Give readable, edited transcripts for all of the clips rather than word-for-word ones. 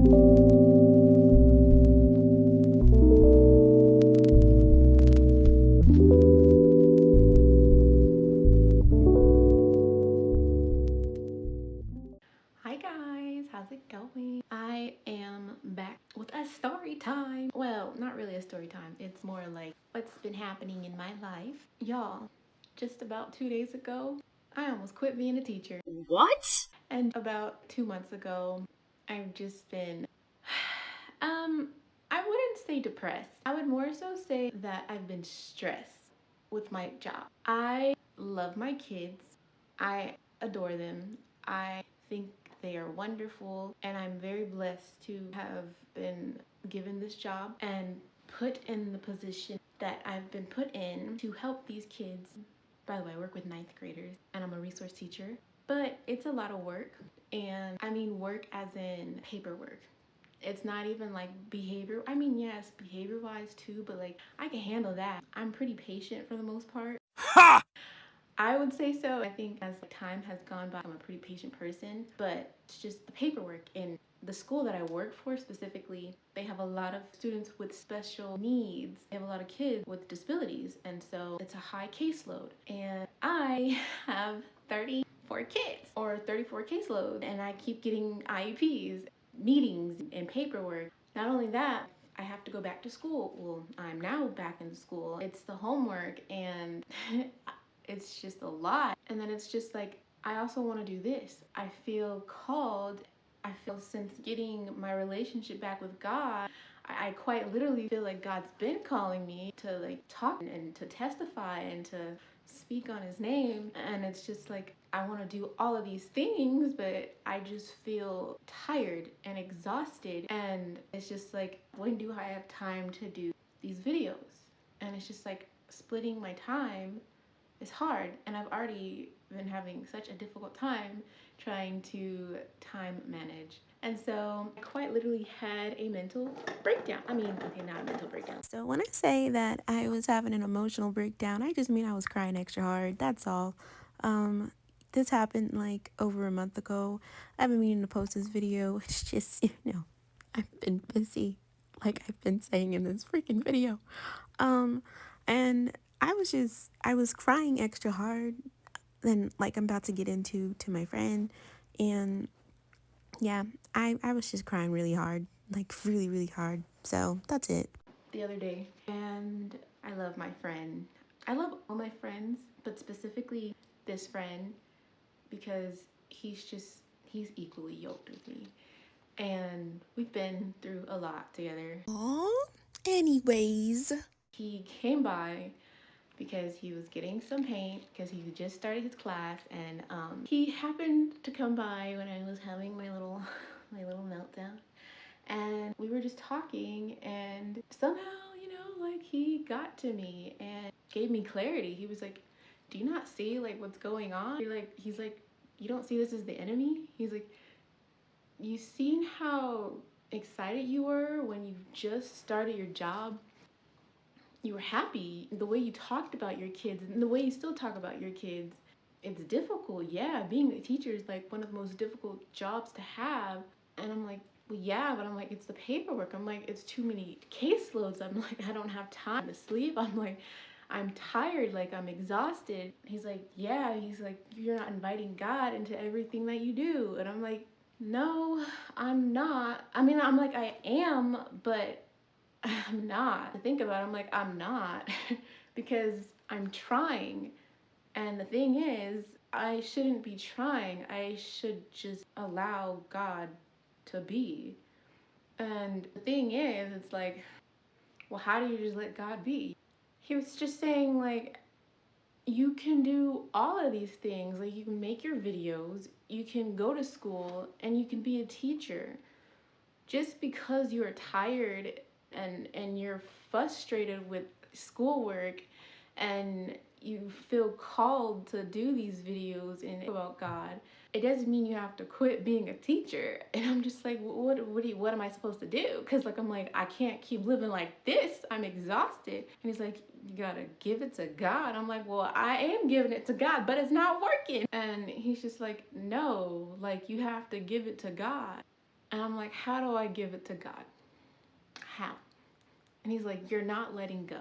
Hi guys, how's it going? I am back with a story time. Well, not really a story time. It's more like what's been happening in my life. Y'all, just about 2 days ago, I almost quit being a teacher. What? And about 2 months ago, I've just been, um, I wouldn't say depressed. I would more so say that I've been stressed with my job. I love my kids. I adore them. I think they are wonderful, and I'm very blessed to have been given this job and put in the position that I've been put in to help these kids. By the way, I work with ninth graders and I'm a resource teacher, but it's a lot of work. And I mean, work as in paperwork. It's not even like behavior. I mean, yes, behavior wise too, but like I can handle that. I'm pretty patient for the most part. Ha! I would say so. I think as time has gone by, I'm a pretty patient person, but it's just the paperwork. In the school that I work for specifically, they have a lot of students with special needs. They have a lot of kids with disabilities, and so it's a high caseload. And I have 34 kids or 34 caseload, and I keep getting IEPs, meetings, and paperwork. Not only that, I have to go back to school. Well, I'm now back in school. It's the homework and it's just a lot. And then it's just like, I also want to do this. I feel called. I feel since getting my relationship back with God, I quite literally feel like God's been calling me to like talk and to testify and to speak on his name. And it's just like, I want to do all of these things, but I just feel tired and exhausted. And it's just like, when do I have time to do these videos? And it's just like splitting my time is hard, and I've already been having such a difficult time trying to time manage. And so I quite literally had a mental breakdown. I mean, okay, not a mental breakdown. So when I say that I was having an emotional breakdown, I just mean I was crying extra hard. That's all. Um, this happened like over a month ago. I've been meaning to post this video. It's just, I've been busy, like I've been saying in this freaking video. Um, and I was crying extra hard than like I'm about to get into to my friend. And yeah, I was just crying really hard, like really, really hard. So that's it. The other day, and I love my friend. I love all my friends, but specifically this friend because he's equally yoked with me. And we've been through a lot together. Aw. Anyways. He came by because he was getting some paint because he just started his class, and he happened to come by when I was having my little my little meltdown, and we were just talking, and somehow, like he got to me and gave me clarity. He was like, do you not see like what's going on? He's like, you don't see this as the enemy? He's like, you seen how excited you were when you just started your job? You were happy. The way you talked about your kids and the way you still talk about your kids, it's difficult. Yeah, being a teacher is like one of the most difficult jobs to have. And I'm like, well, yeah, but I'm like, it's the paperwork. I'm like, it's too many caseloads. I'm like, I don't have time to sleep. I'm like, I'm tired, like I'm exhausted. He's like, yeah, he's like, you're not inviting God into everything that you do. And I'm like, no, I'm not. I mean, I'm like, I am, but I'm not. To think about it, I'm like, I'm not because I'm trying. And the thing is, I shouldn't be trying. I should just allow God to be. And the thing is, it's like, well, how do you just let God be? He was just saying, like, you can do all of these things. Like, you can make your videos, you can go to school, and you can be a teacher. Just because you are tired and you're frustrated with schoolwork and you feel called to do these videos and about God, it doesn't mean you have to quit being a teacher. And I'm just like, what am I supposed to do? Because like I'm like, I can't keep living like this. I'm exhausted. And he's like, you gotta give it to God. I'm like, well, I am giving it to God, but it's not working. And he's just like, no, like you have to give it to God. And I'm like, how do I give it to God? How? And he's like, you're not letting go.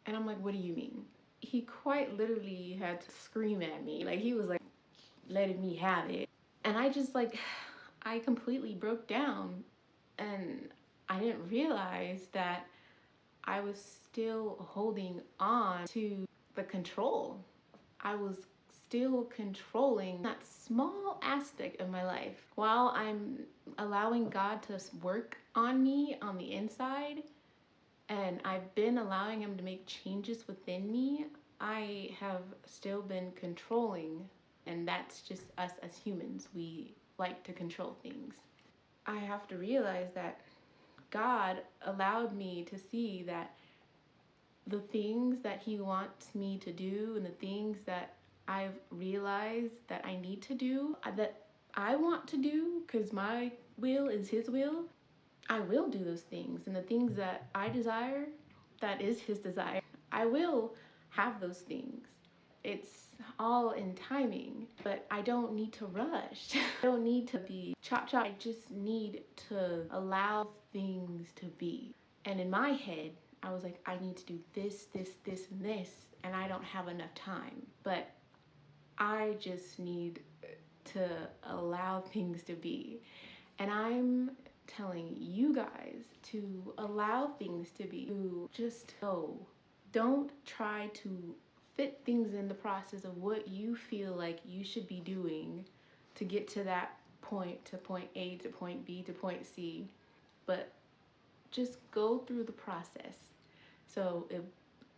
And I'm like, what do you mean? He quite literally had to scream at me. Like, he was like letting me have it. And I just like, I completely broke down. And I didn't realize that I was still holding on to the control. I was still controlling that small aspect of my life while I'm allowing God to work on me on the inside, and I've been allowing him to make changes within me. I have still been controlling, and that's just us as humans. We like to control things. I have to realize that God allowed me to see that the things that he wants me to do and the things that I've realized that I need to do, that I want to do, because my will is his will, I will do those things. And the things that I desire, that is his desire, I will have those things. It's all in timing, but I don't need to rush. I don't need to be chop chop. I just need to allow things to be. And in my head, I was like, I need to do this, this, this, and this, and I don't have enough time. But I just need to allow things to be. And I'm telling you guys to allow things to be, to just go. Don't try to fit things in the process of what you feel like you should be doing to get to that point, to point A, to point B, to point C. But just go through the process. So if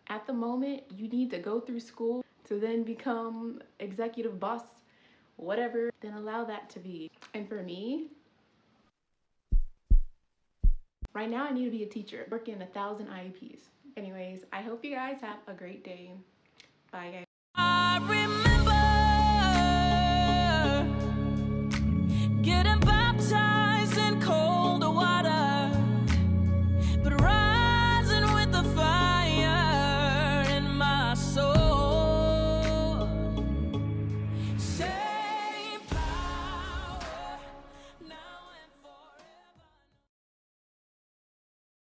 at the moment you need to go through school to then become executive boss, whatever, then allow that to be. And for me, right now I need to be a teacher, working 1,000 IEPs. Anyways, I hope you guys have a great day. Bye, guys.